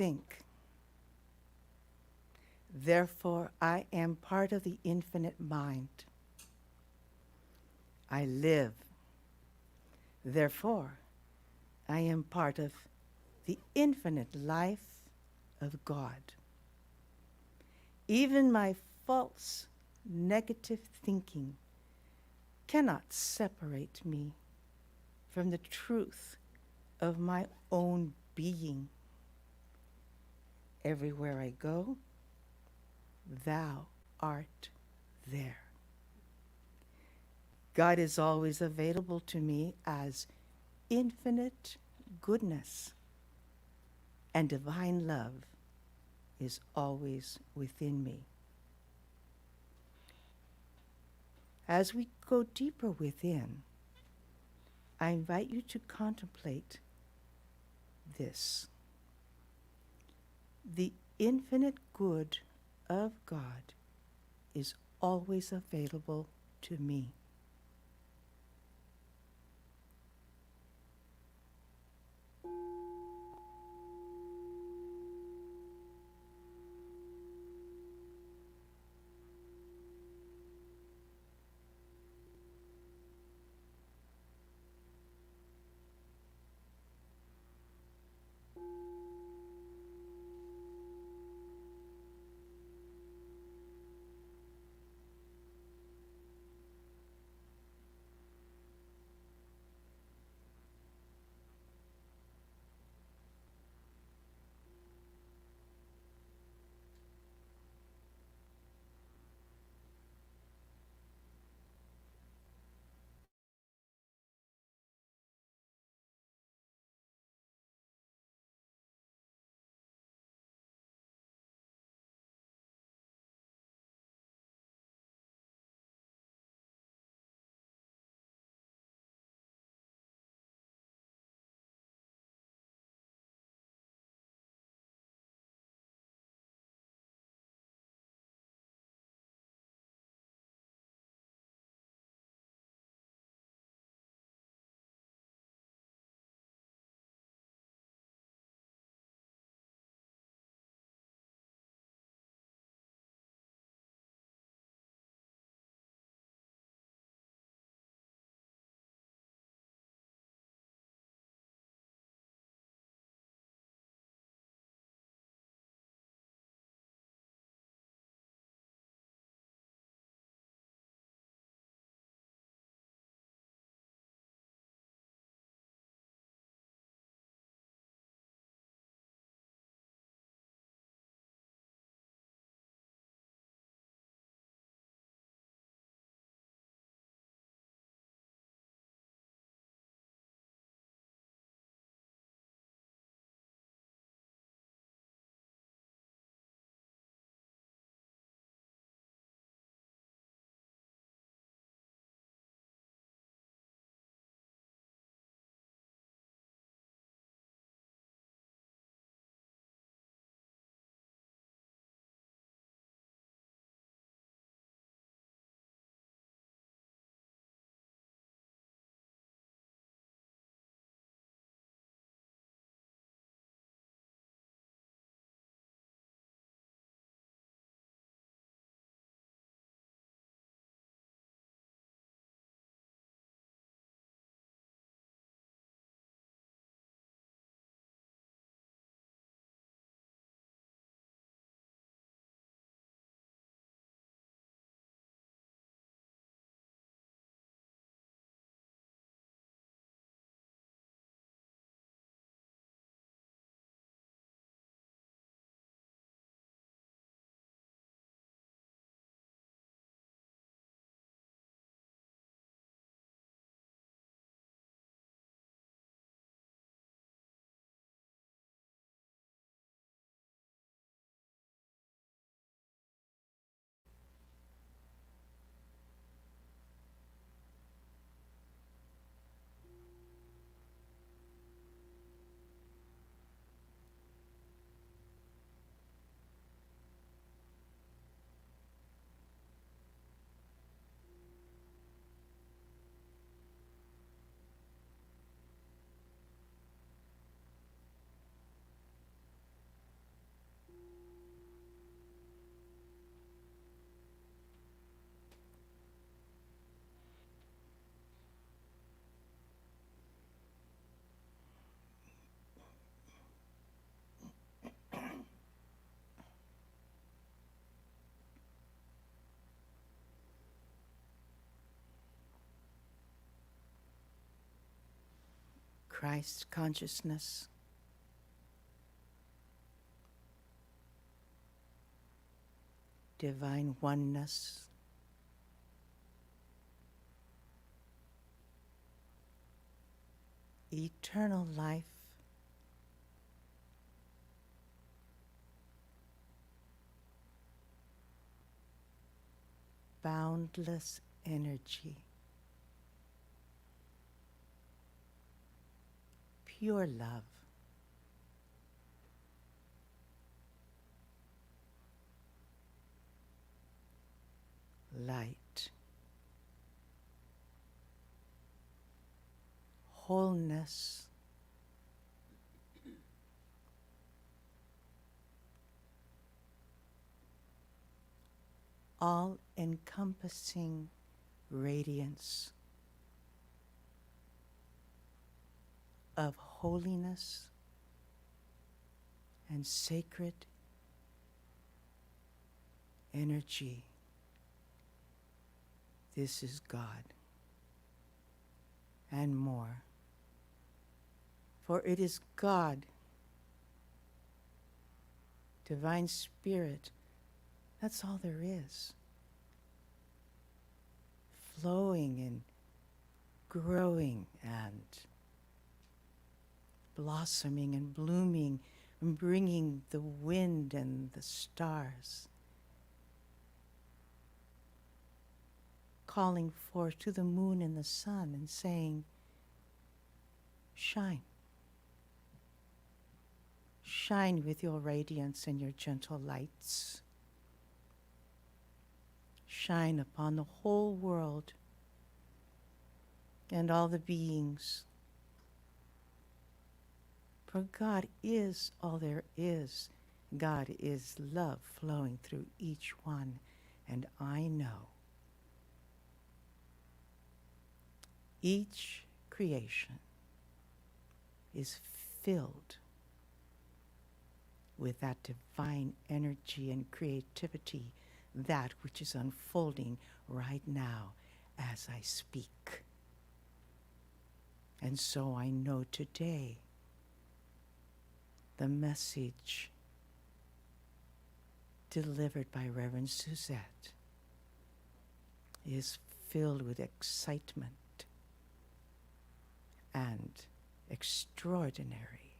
think. Therefore, I am part of the infinite mind. I live. Therefore, I am part of the infinite life of God. Even my false negative thinking cannot separate me from the truth of my own being. Everywhere I go, thou art there. God is always available to me as infinite goodness, and divine love is always within me. As we go deeper within, I invite you to contemplate this. The infinite good of God is always available to me. Christ consciousness, divine oneness, eternal life, boundless energy, pure love, light, wholeness, all-encompassing radiance of holiness and sacred energy. This is God and more. For it is God, divine spirit, that's all there is. Flowing and growing and blossoming and blooming and bringing the wind and the stars, calling forth to the moon and the sun and saying, shine. Shine with your radiance and your gentle lights. Shine upon the whole world and all the beings. For God is all there is. God is love flowing through each one. And I know each creation is filled with that divine energy and creativity, that which is unfolding right now as I speak. And so I know today the message delivered by Reverend Suzette is filled with excitement and extraordinary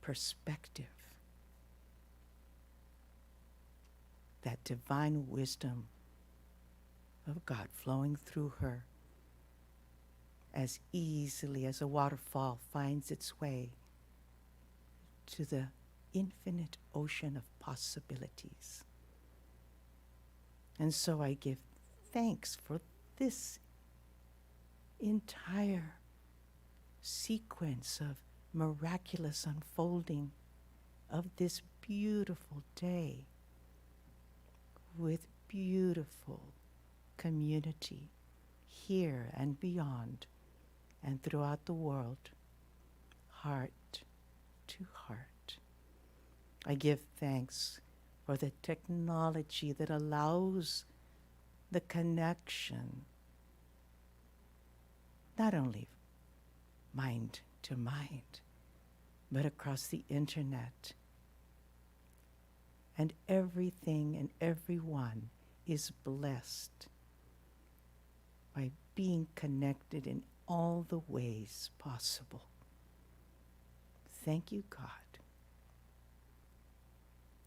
perspective. That divine wisdom of God flowing through her as easily as a waterfall finds its way to the infinite ocean of possibilities. And so I give thanks for this entire sequence of miraculous unfolding of this beautiful day with beautiful community here and beyond and throughout the world, heart to heart. I give thanks for the technology that allows the connection, not only mind to mind, but across the internet. And everything and everyone is blessed by being connected in all the ways possible. Thank you, God.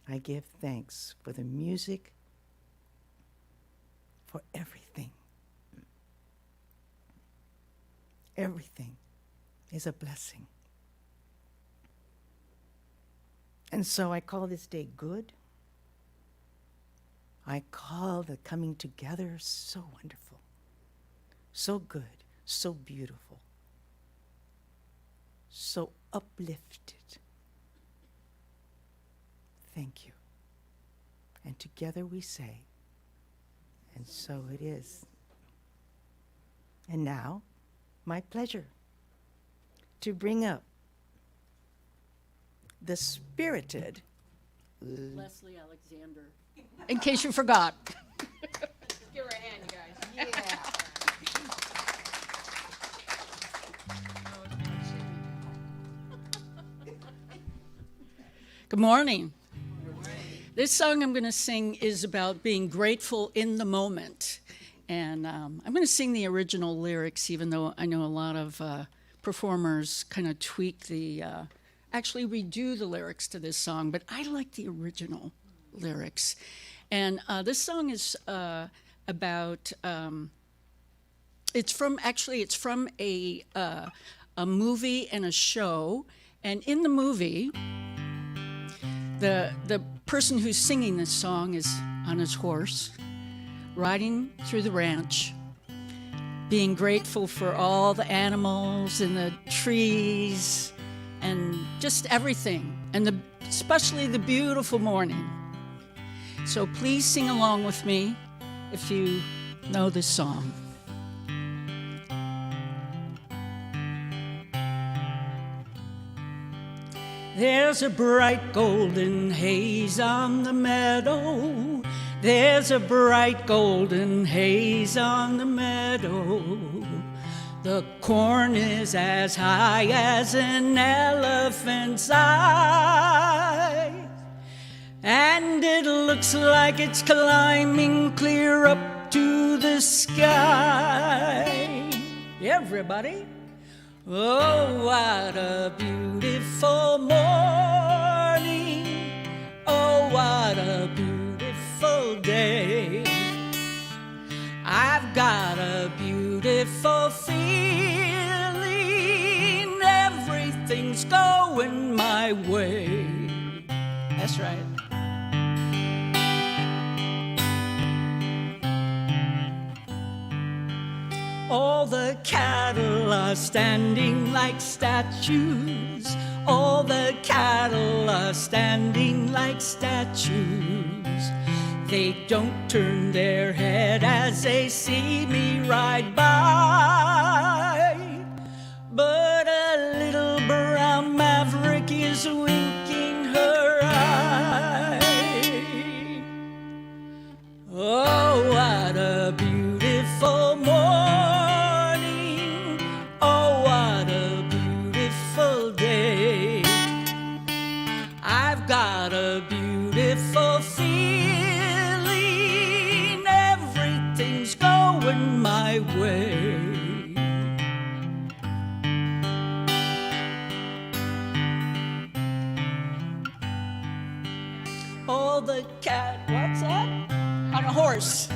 I give thanks for the music, for everything. Everything is a blessing. And so I call this day good. I call the coming together so wonderful, so good, so beautiful, so uplifted. Thank you. And together we say, and so it is. And now, my pleasure to bring up the spirited Lesley Alexander. In case you forgot. Give her a hand, you guys. Yeah. Good morning. This song I'm going to sing is about being grateful in the moment. And I'm going to sing the original lyrics, even though I know a lot of performers kind of tweak actually redo the lyrics to this song, but I like the original lyrics. And this song is about, it's from a movie and a show. And in the movie, the person who's singing this song is on his horse, riding through the ranch, being grateful for all the animals and the trees and just everything, and especially the beautiful morning. So please sing along with me if you know this song. There's a bright golden haze on the meadow. There's a bright golden haze on the meadow. The corn is as high as an elephant's eye, and it looks like it's climbing clear up to the sky. Everybody, oh, what a beautiful morning. Oh, what a beautiful day. I've got a beautiful feeling. Everything's going my way. That's right. All the cattle are standing like statues. All the cattle are standing like statues. They don't turn their head as they see me ride by. But a little brown maverick is winking her eye. Oh, what a beautiful morning. Oh, what a beautiful day. I've got a beautiful feeling. Everything's going my way. All the what's that? On a horse.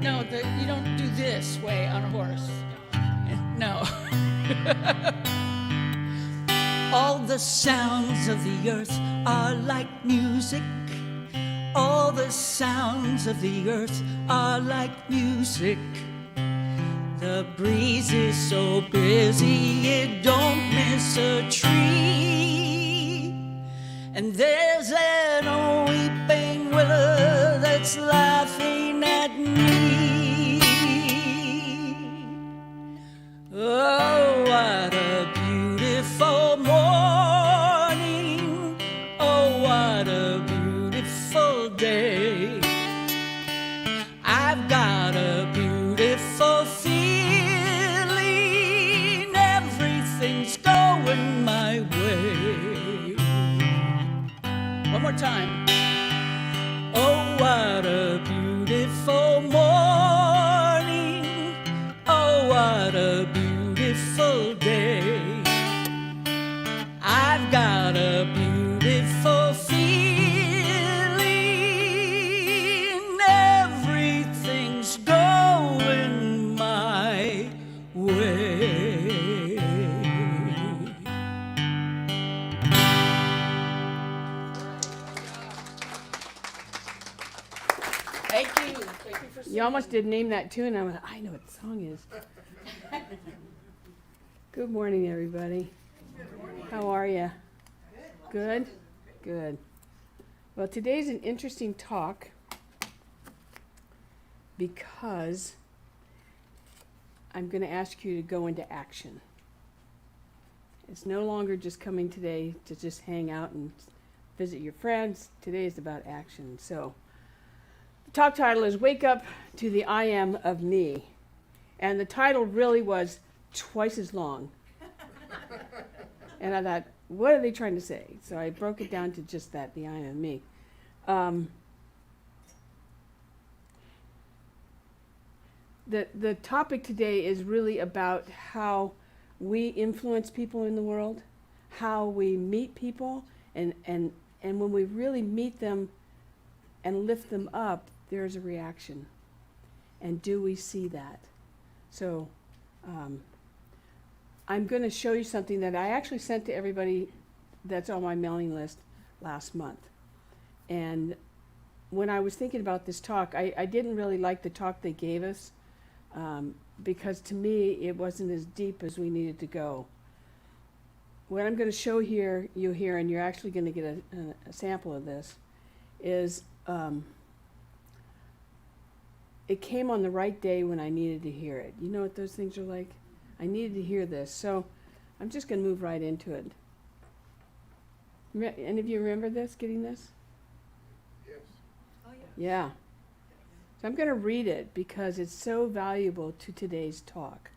No, you don't do this way on a horse. No. All the sounds of the earth are like music. All the sounds of the earth are like music. The breeze is so busy it don't miss a tree. And there's an old weeping willow that's laughing at me. Oh, what a beautiful morning. Oh, what a beautiful day. I've got a beautiful feeling. Everything's going my way. One more time. Oh, what a beautiful morning. Oh, what a beautiful day. I've got a beautiful feeling. Everything's going my way. Thank you. Thank you for You almost did name that tune. I know what the song is. Good morning, everybody. Good morning. How are you? Good? Good. Well, today's an interesting talk because I'm going to ask you to go into action. It's no longer just coming today to just hang out and visit your friends. Today is about action. So talk title is Wake Up to the I Am of Me. And the title really was twice as long. And I thought, what are they trying to say? So I broke it down to just that, the I Am of Me. The topic today is really about how we influence people in the world, how we meet people, and when we really meet them and lift them up, there's a reaction. And do we see that? So I'm going to show you something that I actually sent to everybody that's on my mailing list last month. And when I was thinking about this talk, I didn't really like the talk they gave us because to me it wasn't as deep as we needed to go. What I'm going to show you here, and you're actually going to get a sample of this, is it came on the right day when I needed to hear it. You know what those things are like? I needed to hear this, so I'm just going to move right into it. Any of you remember this, getting this? Yes. Oh, yeah. So I'm going to read it because it's so valuable to today's talk.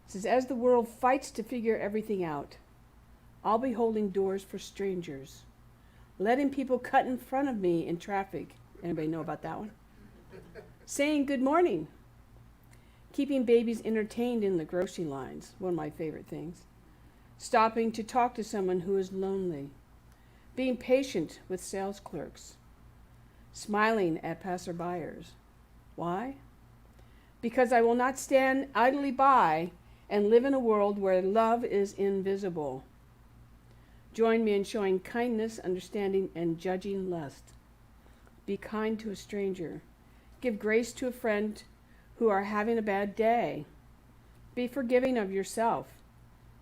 It says, as the world fights to figure everything out, I'll be holding doors for strangers, letting people cut in front of me in traffic. Anybody know about that one? Saying good morning. Keeping babies entertained in the grocery lines, one of my favorite things. Stopping to talk to someone who is lonely. Being patient with sales clerks. Smiling at passerbyers. Why? Because I will not stand idly by and live in a world where love is invisible. Join me in showing kindness, understanding, and judging lust. Be kind to a stranger. Give grace to a friend who are having a bad day. Be forgiving of yourself,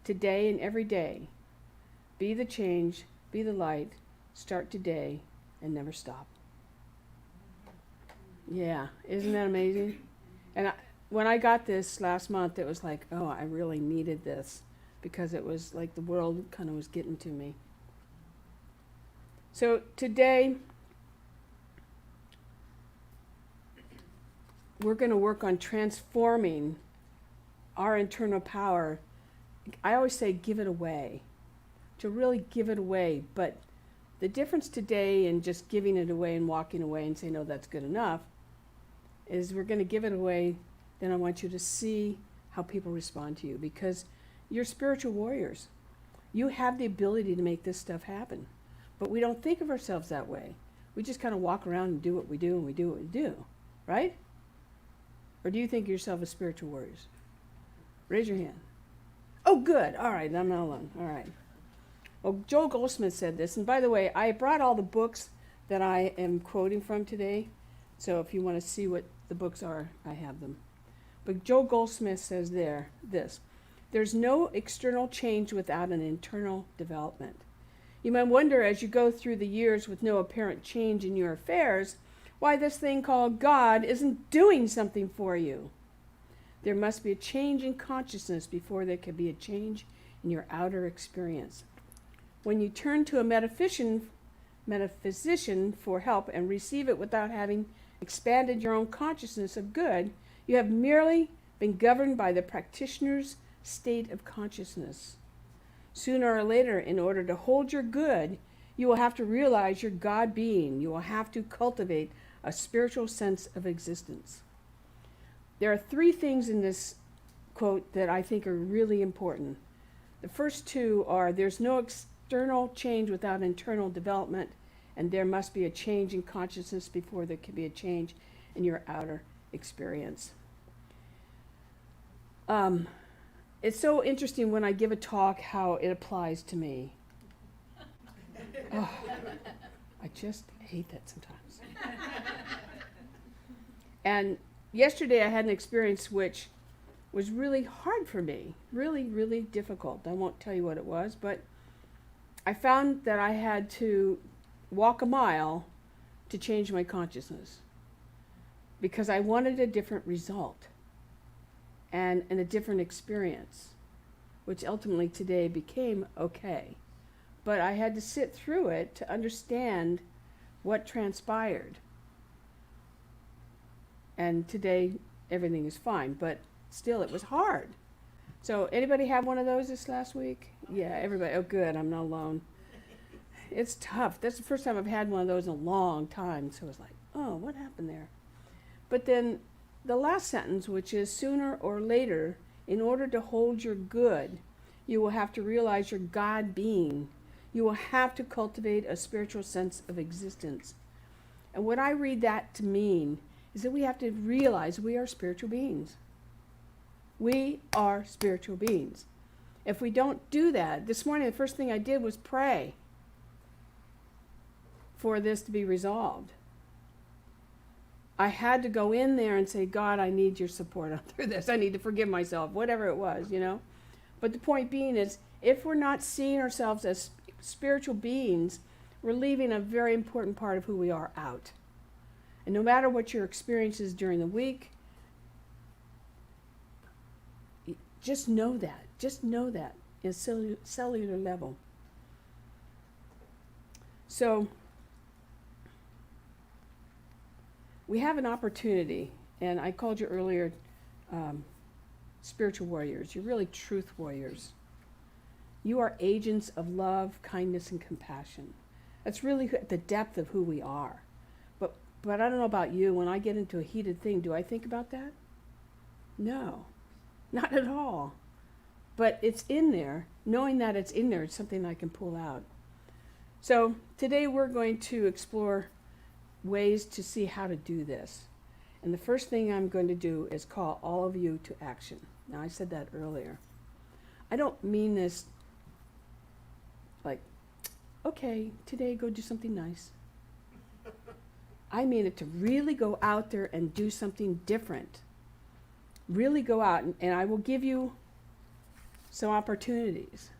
today and every day. Be the change, be the light, start today, and never stop. Yeah, isn't that amazing? And when I got this last month, it was like, oh, I really needed this, because it was like the world kind of was getting to me. So today, we're going to work on transforming our internal power. I always say give it away, to really give it away. But the difference today in just giving it away and walking away and saying, no, that's good enough, is we're going to give it away. Then I want you to see how people respond to you, because you're spiritual warriors. You have the ability to make this stuff happen. But we don't think of ourselves that way. We just kind of walk around and do what we do, and we do what we do, right? Or do you think of yourself as spiritual warriors? Raise your hand. Oh, good. All right, I'm not alone. All right. Well, Joel Goldsmith said this. And by the way, I brought all the books that I am quoting from today. So if you want to see what the books are, I have them. But Joel Goldsmith says this. There's no external change without an internal development. You might wonder, as you go through the years with no apparent change in your affairs, why this thing called God isn't doing something for you. There must be a change in consciousness before there can be a change in your outer experience. When you turn to a metaphysician for help and receive it without having expanded your own consciousness of good, you have merely been governed by the practitioner's state of consciousness. Sooner or later, in order to hold your good, you will have to realize your God being. You will have to cultivate a spiritual sense of existence. There are 3 things in this quote that I think are really important. The first 2 are, there's no external change without internal development, and there must be a change in consciousness before there can be a change in your outer experience. It's so interesting when I give a talk how it applies to me. Oh, I just hate that sometimes. And yesterday I had an experience which was really hard for me, really, really difficult. I won't tell you what it was, but I found that I had to walk a mile to change my consciousness because I wanted a different result and a different experience, which ultimately today became okay. But I had to sit through it to understand what transpired. And today, everything is fine, but still, it was hard. So, anybody have one of those this last week? Yeah, everybody. Oh, good, I'm not alone. It's tough. That's the first time I've had one of those in a long time. So, it's like, oh, what happened there? But then the last sentence, which is sooner or later, in order to hold your good, you will have to realize your God being. You will have to cultivate a spiritual sense of existence. And what I read that to mean is that we have to realize we are spiritual beings. We are spiritual beings. If we don't do that, this morning the first thing I did was pray for this to be resolved. I had to go in there and say, God, I need your support through this. I need to forgive myself, whatever it was, you know. But the point being is, if we're not seeing ourselves as spiritual beings, we're leaving a very important part of who we are out. And no matter what your experience is during the week, just know that. Just know that in a cellular level. So, we have an opportunity, and I called you earlier spiritual warriors. You're really truth warriors. You are agents of love, kindness, and compassion. That's really at the depth of who we are. But I don't know about you, when I get into a heated thing, do I think about that? No, not at all. But it's in there. Knowing that it's in there, it's something I can pull out. So today we're going to explore ways to see how to do this. And the first thing I'm going to do is call all of you to action. Now, I said that earlier. I don't mean this like, okay, today go do something nice. I mean it to really go out there and do something different. Really go out, and I will give you some opportunities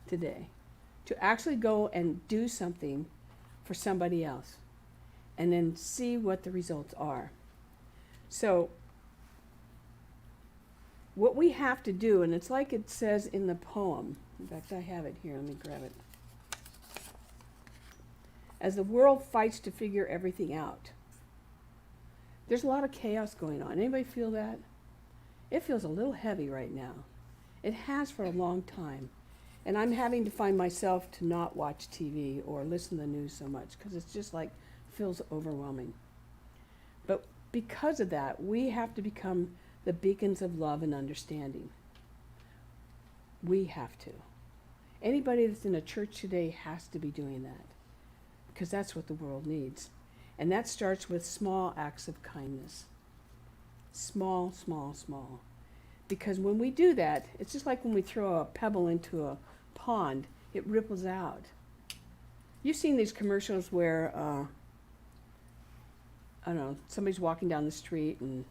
today to actually go and do something for somebody else, and then see what the results are. So, what we have to do, and it's like it says in the poem, in fact, I have it here, let me grab it. As the world fights to figure everything out, there's a lot of chaos going on. Anybody feel that? It feels a little heavy right now. It has for a long time. And I'm having to find myself to not watch TV or listen to the news so much, because it's just like, feels overwhelming. But because of that, we have to become the beacons of love and understanding. We have to. Anybody that's in a church today has to be doing that, because that's what the world needs. And that starts with small acts of kindness. Small, small, small. Because when we do that, it's just like when we throw a pebble into a pond, it ripples out. You've seen these commercials where, I don't know, somebody's walking down the street and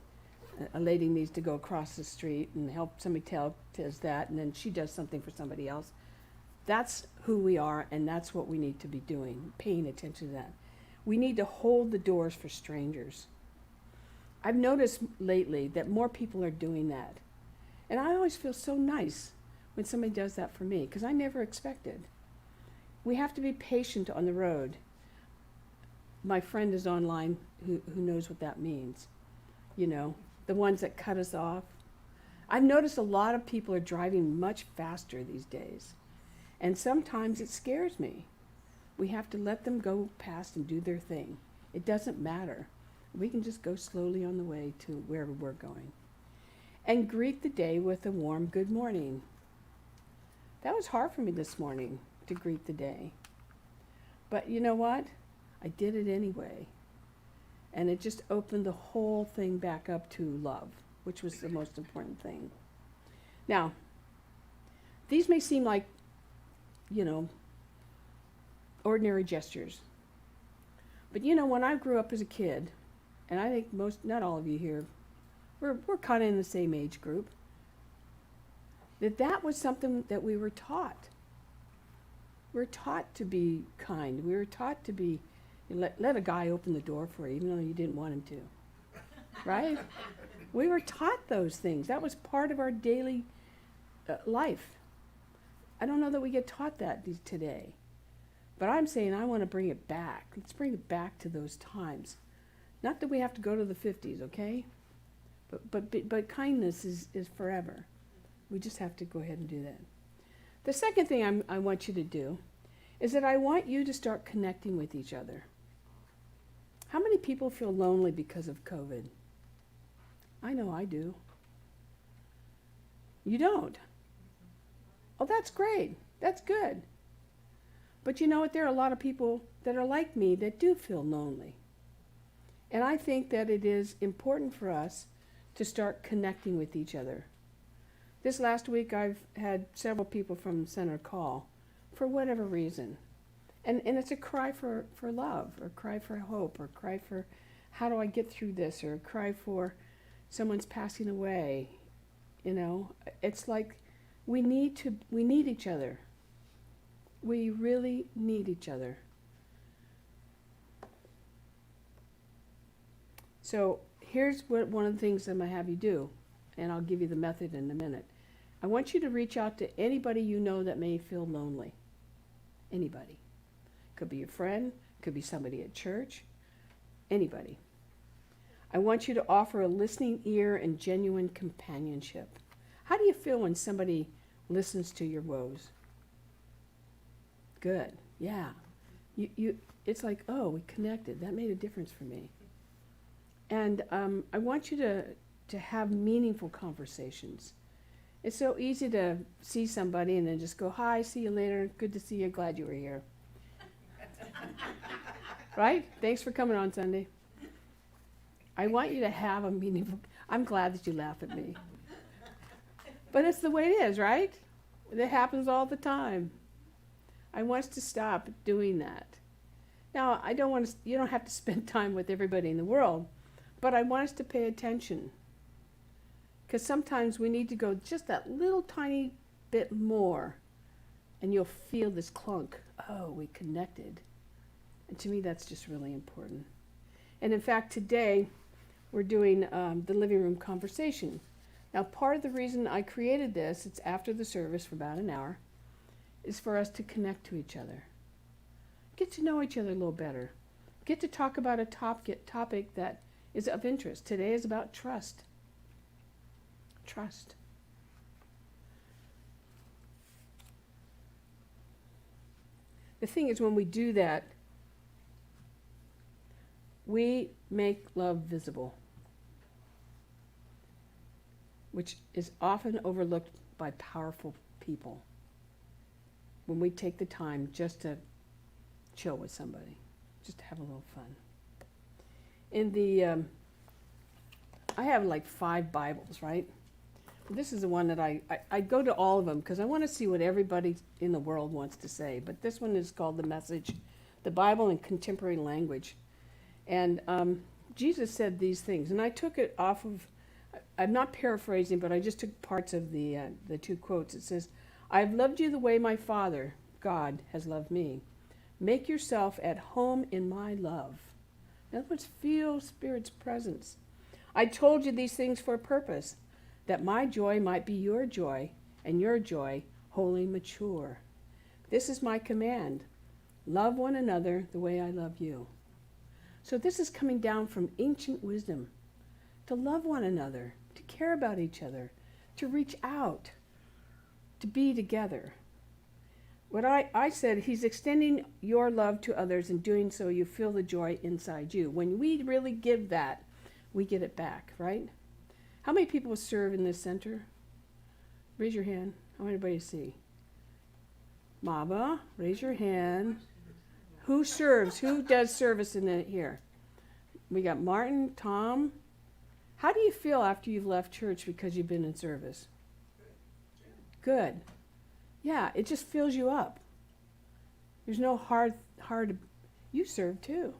a lady needs to go across the street and help somebody does that, and then she does something for somebody else. That's who we are, and that's what we need to be doing, paying attention to that. We need to hold the doors for strangers. I've noticed lately that more people are doing that. And I always feel so nice when somebody does that for me, because I never expected. We have to be patient on the road. My friend is online who knows what that means. You know, the ones that cut us off. I've noticed a lot of people are driving much faster these days. And sometimes it scares me. We have to let them go past and do their thing. It doesn't matter. We can just go slowly on the way to wherever we're going. And greet the day with a warm good morning. That was hard for me this morning, to greet the day. But you know what? I did it anyway. And it just opened the whole thing back up to love, which was the most important thing. Now, these may seem like, you know, ordinary gestures. But you know, when I grew up as a kid, and I think not all of you here, we're kind of in the same age group, that was something that we were taught. We were taught to be kind. We were taught to be, let a guy open the door for you, even though you didn't want him to. Right? We were taught those things. That was part of our daily life. I don't know that we get taught that today. But I'm saying I want to bring it back. Let's bring it back to those times. Not that we have to go to the 50s, okay? But kindness is forever. We just have to go ahead and do that. The second thing I want you to do is that I want you to start connecting with each other. How many people feel lonely because of COVID? I know I do. You don't? Oh, that's great. That's good. But you know what? There are a lot of people that are like me that do feel lonely. And I think that it is important for us to start connecting with each other. This last week I've had several people from the center call for whatever reason. And it's a cry for love, or cry for hope, or cry for how do I get through this, or cry for someone's passing away. You know, it's like we need each other. We really need each other. So here's what one of the things I'm going to have you do, and I'll give you the method in a minute. I want you to reach out to anybody you know that may feel lonely. Anybody. Could be your friend, could be somebody at church, anybody. I want you to offer a listening ear and genuine companionship. How do you feel when somebody listens to your woes? Good, yeah. It's like, oh, we connected. That made a difference for me. And I want you to have meaningful conversations. It's so easy to see somebody and then just go, hi, see you later, good to see you, glad you were here. Right? Thanks for coming on Sunday. I want you to have a meaningful, I'm glad that you laugh at me. But it's the way it is, right? It happens all the time. I want us to stop doing that. Now, you don't have to spend time with everybody in the world, but I want us to pay attention. Because sometimes we need to go just that little tiny bit more, and you'll feel this clunk. Oh, we connected. And to me, that's just really important. And in fact, today, we're doing the living room conversation. Now, part of the reason I created this, it's after the service for about an hour, is for us to connect to each other. Get to know each other a little better. Get to talk about a topic that is of interest. Today is about trust. Trust. The thing is, when we do that, we make love visible, which is often overlooked by powerful people. When we take the time just to chill with somebody, just to have a little fun. In the, I have like 5 Bibles, right? This is the one that I go to all of them because I want to see what everybody in the world wants to say. But this one is called The Message, the Bible in Contemporary Language. And Jesus said these things, and I took it off of, I'm not paraphrasing, but I just took parts of the 2 quotes. It says, I've loved you the way my Father, God, has loved me. Make yourself at home in my love. In other words, feel Spirit's presence. I told you these things for a purpose, that my joy might be your joy, and your joy wholly mature. This is my command. Love one another the way I love you. So this is coming down from ancient wisdom, to love one another, to care about each other, to reach out, to be together. What I said, he's extending your love to others, and doing so you feel the joy inside you. When we really give that, we get it back, right? How many people serve in this center? Raise your hand. I want everybody to see. Maba, raise your hand. Who serves? Who does service in here? We got Martin, Tom. How do you feel after you've left church because you've been in service? Good. Yeah, it just fills you up. There's no hard. You serve too.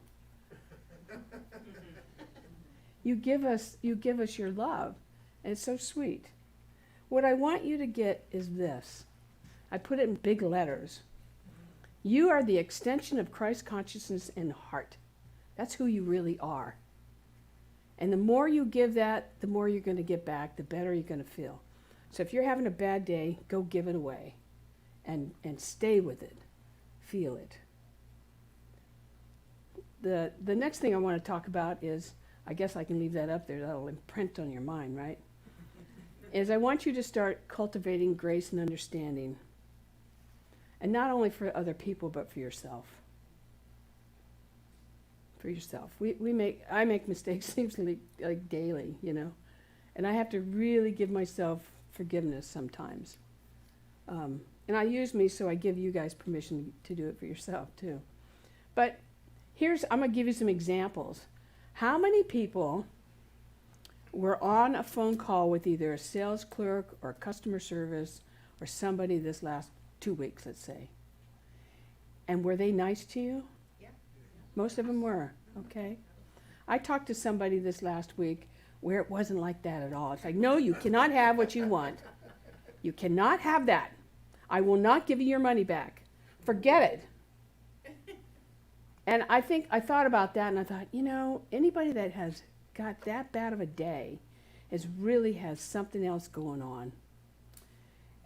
You give us your love, and it's so sweet. What I want you to get is this. I put it in big letters. You are the extension of Christ's consciousness and heart. That's who you really are. And the more you give that, the more you're going to get back, the better you're going to feel. So if you're having a bad day, go give it away and stay with it. Feel it. the next thing I want to talk about is, I guess I can leave that up there, that'll imprint on your mind, right? Is I want you to start cultivating grace and understanding. And not only for other people, but for yourself. For yourself. I make mistakes, seems like daily, you know. And I have to really give myself forgiveness sometimes. And I use me, so I give you guys permission to do it for yourself too. But I'm going to give you some examples. How many people were on a phone call with either a sales clerk or customer service or somebody this last 2 weeks, let's say? And were they nice to you? Yeah. Most of them were, okay? I talked to somebody this last week where it wasn't like that at all. It's like, no, you cannot have what you want. You cannot have that. I will not give you your money back. Forget it. And I thought about that, and I thought, you know, anybody that has got that bad of a day really has something else going on.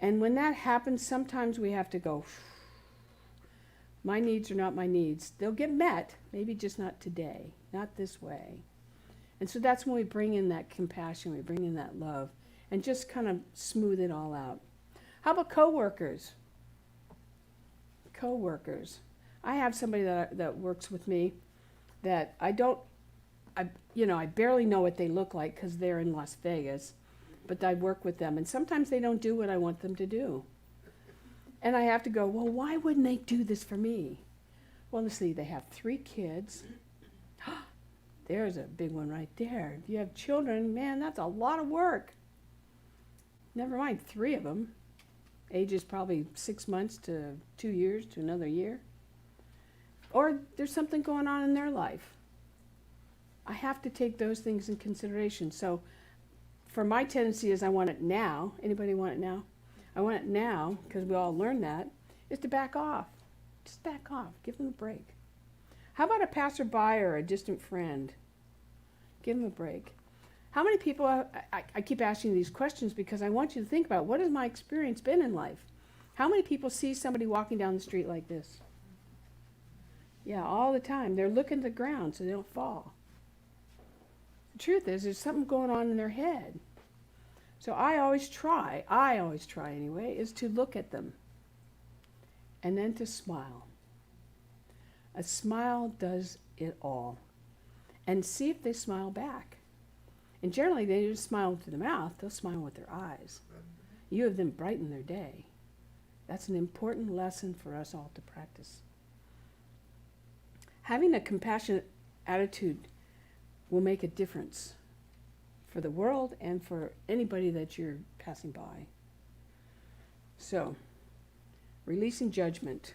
And when that happens, sometimes we have to go, my needs are not my needs. They'll get met, maybe just not today, not this way. And so that's when we bring in that compassion, we bring in that love, and just kind of smooth it all out. How about coworkers? Coworkers. I have somebody that works with me that I barely know what they look like because they're in Las Vegas, but I work with them, and sometimes they don't do what I want them to do. And I have to go, well, why wouldn't they do this for me? Well, let's see, they have 3 kids. There's a big one right there. If you have children, man, that's a lot of work. Never mind 3 of them. Ages probably 6 months to 2 years to another year. Or there's something going on in their life. I have to take those things in consideration. So for my tendency is I want it now. Anybody want it now? I want it now, because we all learn that, is to back off. Just back off. Give them a break. How about a passerby or a distant friend? Give them a break. How many people, I keep asking these questions because I want you to think about, what has my experience been in life? How many people see somebody walking down the street like this? Yeah, all the time. They're looking at the ground so they don't fall. The truth is, there's something going on in their head. So I always try anyway, is to look at them and then to smile. A smile does it all. And see if they smile back. And generally, they don't smile to the mouth, they'll smile with their eyes. You have them brighten their day. That's an important lesson for us all to practice. Having a compassionate attitude will make a difference for the world and for anybody that you're passing by. So, releasing judgment.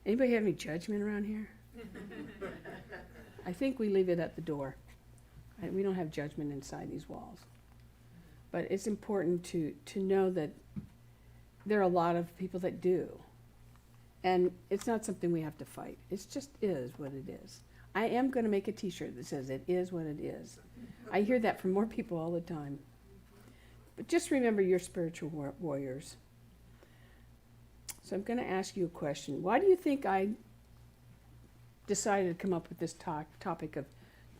Anybody have any judgment around here? I think we leave it at the door. We don't have judgment inside these walls. But it's important to know that there are a lot of people that do. And it's not something we have to fight. It just is what it is. I am going to make a t-shirt that says it is what it is. I hear that from more people all the time. But just remember your spiritual warriors. So I'm going to ask you a question. Why do you think I decided to come up with this topic of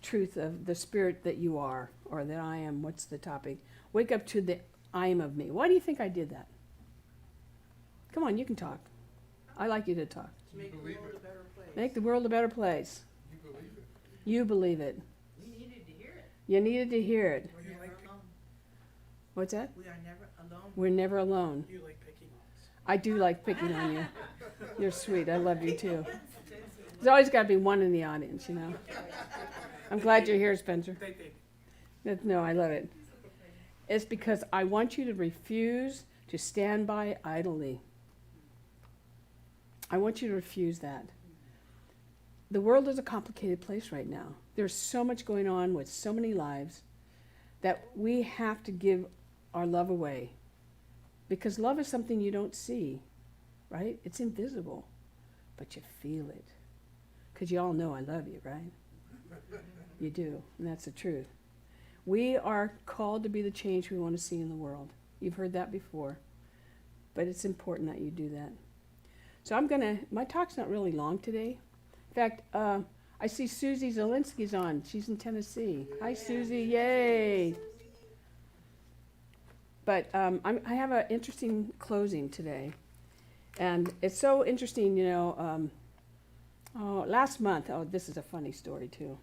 truth of the spirit that you are, or that I am? What's the topic? Wake up to the I am of me. Why do you think I did that? Come on, you can talk. I like you to talk. To make the world a better place. Make the world a better place. You believe it. You believe it. We needed to hear it. You needed to hear it. Well, you Never like alone. What's that? We are never alone. We're never alone. you like picking on us. I do like picking on you. You're sweet. I love you too. There's always got to be one in the audience, you know. I'm glad you're here, Spencer. No, I love it. It's because I want you to refuse to stand by idly. I want you to refuse that. The world is a complicated place right now. There's so much going on with so many lives that we have to give our love away. Because love is something you don't see, right? It's invisible, but you feel it. Because you all know I love you, right? You do, and that's the truth. We are called to be the change we want to see in the world. You've heard that before, but it's important that you do that. So my talk's not really long today. In fact, I see Susie Zielinski's on. She's in Tennessee. Hi, Susie. Yay. But I have an interesting closing today. And it's so interesting, last month, this is a funny story too.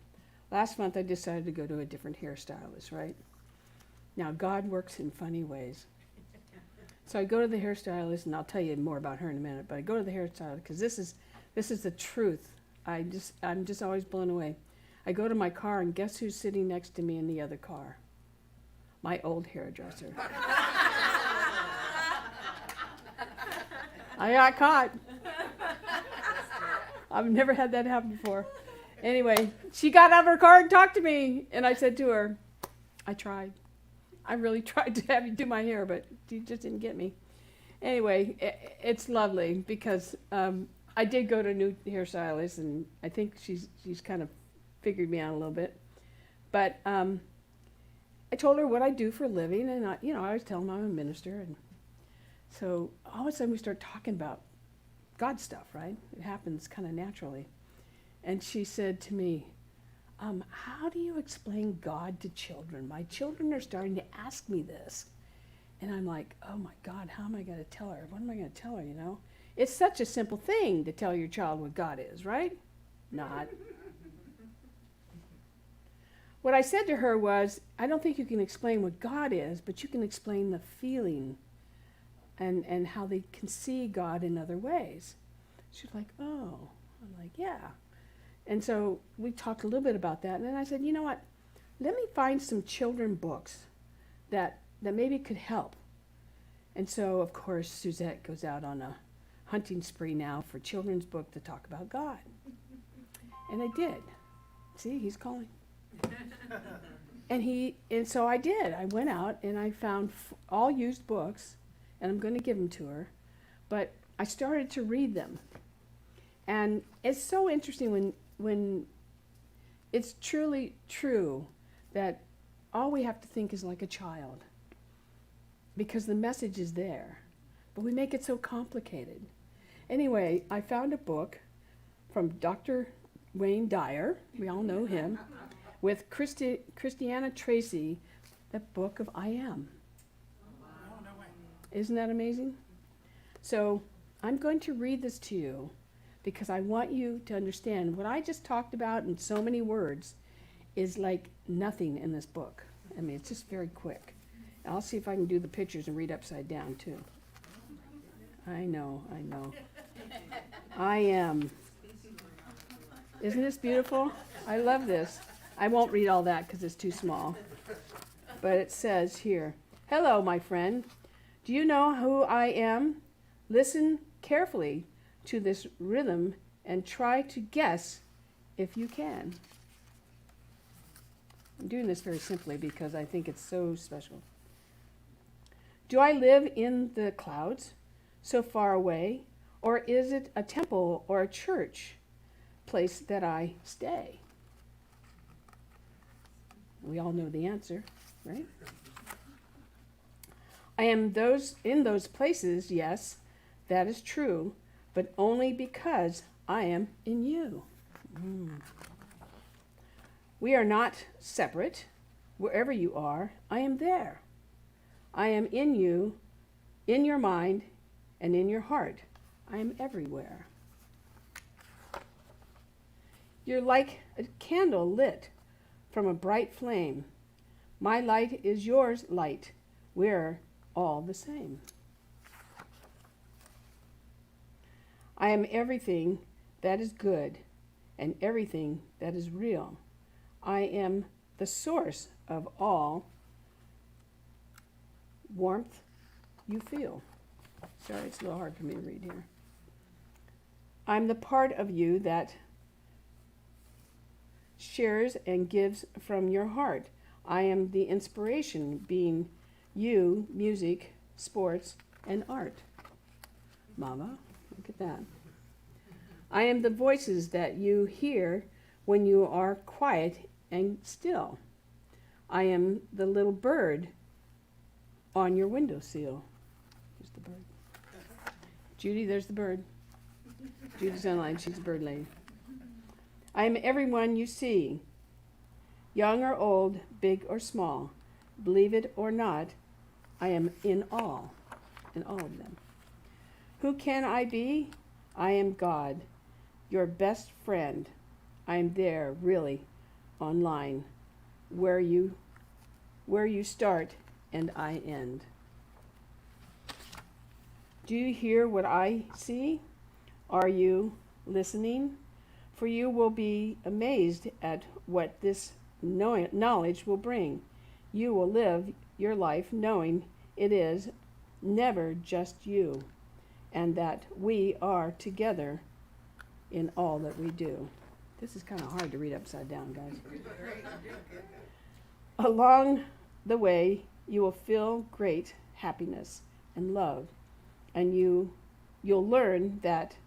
Last month I decided to go to a different hairstylist, right? Now, God works in funny ways. So I go to the hairstylist, and I'll tell you more about her in a minute, but I go to the hairstylist because this is the truth. I'm just always blown away. I go to my car, and guess who's sitting next to me in the other car? My old hairdresser. I got caught. I've never had that happen before. Anyway, she got out of her car and talked to me, and I said to her, I tried. I really tried to have you do my hair, but you just didn't get me. Anyway, it's lovely because I did go to a new hairstylist, and I think she's kind of figured me out a little bit. But I told her what I do for a living, and I always tell them I'm a minister, and so all of a sudden we start talking about God stuff, right? It happens kind of naturally. And she said to me, how do you explain God to children? My children are starting to ask me this. And I'm like, oh my God, how am I going to tell her? What am I going to tell her, It's such a simple thing to tell your child what God is, right? Not. What I said to her was, I don't think you can explain what God is, but you can explain the feeling and how they can see God in other ways. She's like, oh. I'm like, yeah. And so we talked a little bit about that, and then I said, you know what? Let me find some children books that maybe could help. And so, of course, Suzette goes out on a hunting spree now for children's book to talk about God. And I did. See, he's calling. And so I did. I went out and I found all used books, and I'm going to give them to her. But I started to read them. And it's so interesting when it's truly true that all we have to think is like a child, because the message is there, but we make it so complicated. Anyway, I found a book from Dr. Wayne Dyer, we all know him, with Christiana Tracy, the book of I Am. Isn't that amazing? So I'm going to read this to you because I want you to understand what I just talked about in so many words is like nothing in this book. I mean, it's just very quick. I'll see if I can do the pictures and read upside down too. I know. I am. Isn't this beautiful? I love this. I won't read all that because it's too small. But it says here, hello, my friend. Do you know who I am? Listen carefully to this rhythm and try to guess if you can. I'm doing this very simply because I think it's so special. Do I live in the clouds, so far away, or is it a temple or a church place that I stay? We all know the answer, right? I am in those places, yes, that is true, but only because I am in you. We are not separate. Wherever you are, I am there. I am in you, in your mind, and in your heart. I am everywhere. You're like a candle lit from a bright flame. My light is yours light. We're all the same. I am everything that is good and everything that is real. I am the source of all warmth you feel. Sorry, it's a little hard for me to read here. I'm the part of you that shares and gives from your heart. I am the inspiration, being you, music, sports, and art. Mama, look at that. I am the voices that you hear when you are quiet and still. I am the little bird on your windowsill. Here's the bird. Judy, there's the bird. Judy's online, she's a bird lady. I am everyone you see, young or old, big or small. Believe it or not, I am in all of them. Who can I be? I am God, your best friend. I am there, really, online, where you start and I end. Do you hear what I see? Are you listening? For you will be amazed at what this knowledge will bring. You will live your life knowing it is never just you, and that we are together in all that we do. This is kind of hard to read upside down, guys. Along the way, you will feel great happiness and love, and you'll learn that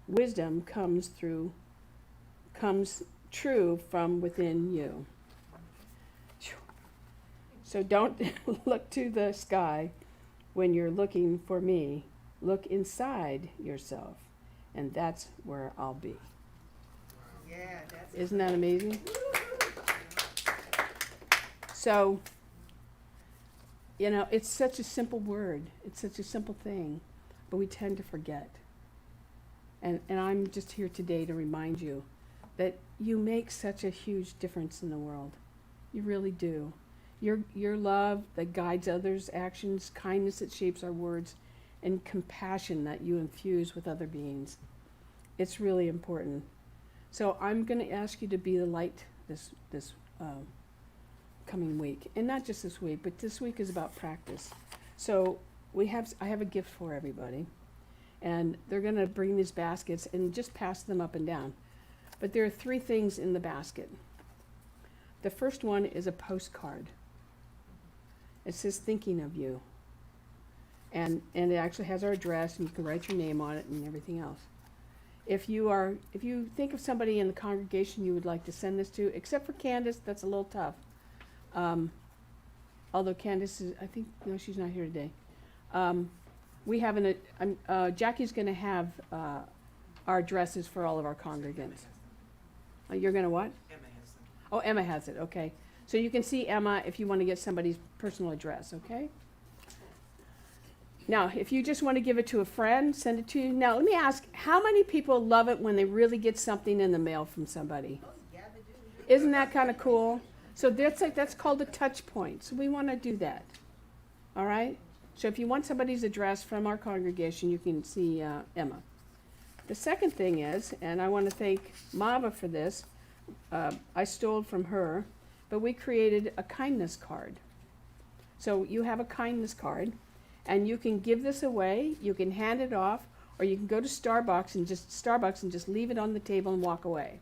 wisdom comes true from within you. So don't look to the sky when you're looking for me. Look inside yourself, and that's where I'll be. Yeah, that's Isn't that amazing? So, it's such a simple word. It's such a simple thing, but we tend to forget. And I'm just here today to remind you that you make such a huge difference in the world. You really do. Your love that guides others' actions, kindness that shapes our words, and compassion that you infuse with other beings. It's really important. So I'm going to ask you to be the light this coming week. And not just this week, but this week is about practice. So I have a gift for everybody. And they're going to bring these baskets and just pass them up and down. But there are 3 things in the basket. The first one is a postcard. It says thinking of you. And it actually has our address, and you can write your name on it and everything else. If you think of somebody in the congregation you would like to send this to, except for Candace, that's a little tough. Although Candace is, no, she's not here today. We have Jackie's going to have our addresses for all of our congregants. You're going to what? Emma has them. Oh, Emma has it, okay. So you can see Emma if you want to get somebody's personal address, okay? Now, if you just want to give it to a friend, send it to you. Now, let me ask, how many people love it when they really get something in the mail from somebody? Oh, yeah, they do. Isn't that kind of cool? So that's called a touch point. So we want to do that, all right? So if you want somebody's address from our congregation, you can see Emma. The second thing is, and I want to thank Mava for this, I stole from her, but we created a kindness card. So you have a kindness card, and you can give this away, you can hand it off, or you can go to Starbucks and just leave it on the table and walk away.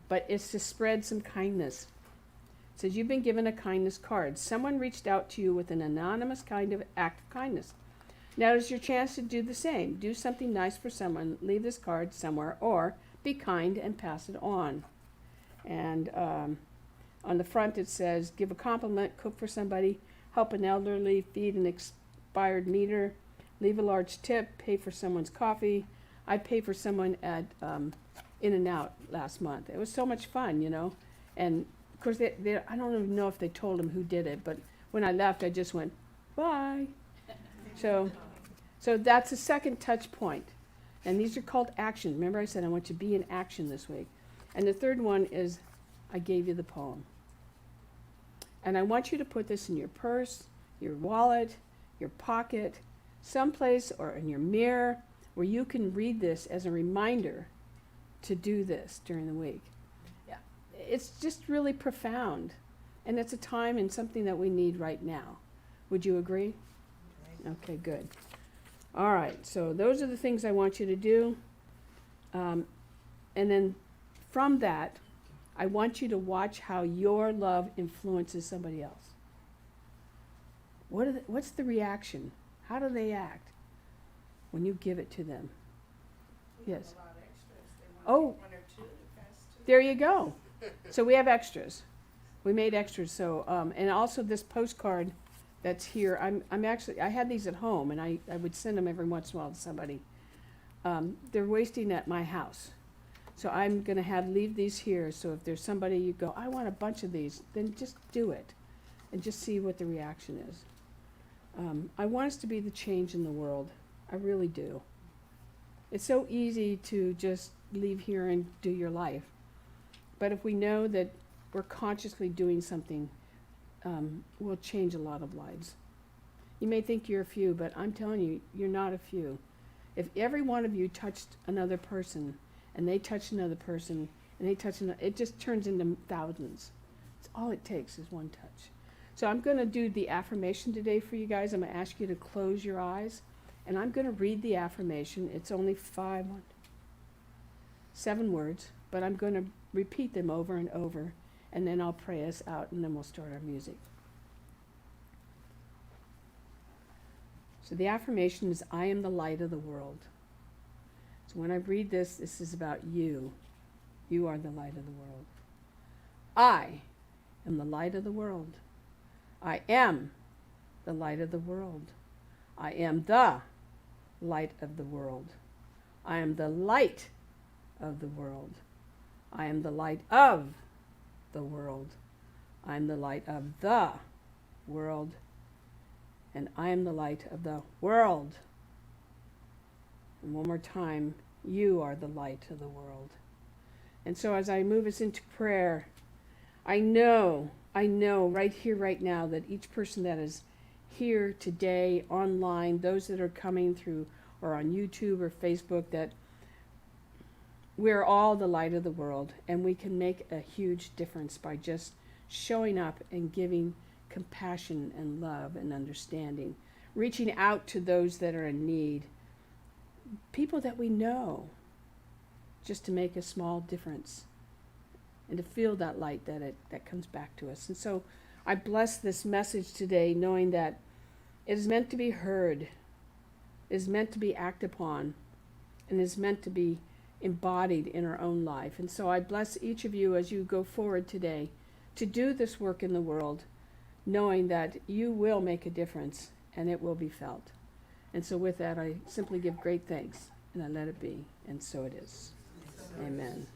But it's to spread some kindness. It says you've been given a kindness card. Someone reached out to you with an anonymous kind of act of kindness. Now is your chance to do the same. Do something nice for someone, leave this card somewhere, or be kind and pass it on. And on the front it says, give a compliment, cook for somebody, help an elderly, feed an expired meter, leave a large tip, pay for someone's coffee. I paid for someone at In-N-Out last month. It was so much fun, And of course, I don't even know if they told him who did it, but when I left, I just went, bye. So that's a second touch point. And these are called actions. Remember I said I want you to be in action this week. And the third one is, I gave you the poem. And I want you to put this in your purse, your wallet, your pocket, someplace, or in your mirror, where you can read this as a reminder to do this during the week. It's just really profound, and it's a time and something that we need right now. Would you agree? Okay, good. All right, so those are the things I want you to do. And then from that, I want you to watch how your love influences somebody else. What's the reaction? How do they act when you give it to them? Yes. Oh, there you go. So we have extras. We made extras. So and also this postcard that's here. I had these at home, and I would send them every once in a while to somebody. They're wasting at my house, So I'm going to leave these here. So if there's somebody you go, I want a bunch of these, then just do it and just see what the reaction is. I want us to be the change in the world. I really do. It's so easy to just leave here and do your life. But if we know that we're consciously doing something, we'll change a lot of lives. You may think you're a few, but I'm telling you, you're not a few. If every one of you touched another person, and they touch another person, and they touch another, it just turns into thousands. It's all it takes is one touch. So I'm going to do the affirmation today for you guys. I'm going to ask you to close your eyes, and I'm going to read the affirmation. It's only 7 words, but I'm going to repeat them over and over, and then I'll pray us out, and then we'll start our music. So the affirmation is, I am the light of the world. So when I read this, this is about you. You are the light of the world. I am the light of the world. I am the light of the world. I am the light of the world. I am the light of the world. I am the light of the world. I am the light of the world. And I am the light of the world. And one more time, you are the light of the world. And so as I move us into prayer, I know right here, right now, that each person that is here today, online, those that are coming through or on YouTube or Facebook, that we're all the light of the world, and we can make a huge difference by just showing up and giving compassion and love and understanding, reaching out to those that are in need, people that we know, just to make a small difference and to feel that light that comes back to us. And so I bless this message today, knowing that it is meant to be heard, is meant to be acted upon, and is meant to be embodied in our own life. And so I bless each of you as you go forward today to do this work in the world, knowing that you will make a difference and it will be felt. And so with that, I simply give great thanks, and I let it be, and so it is. Amen.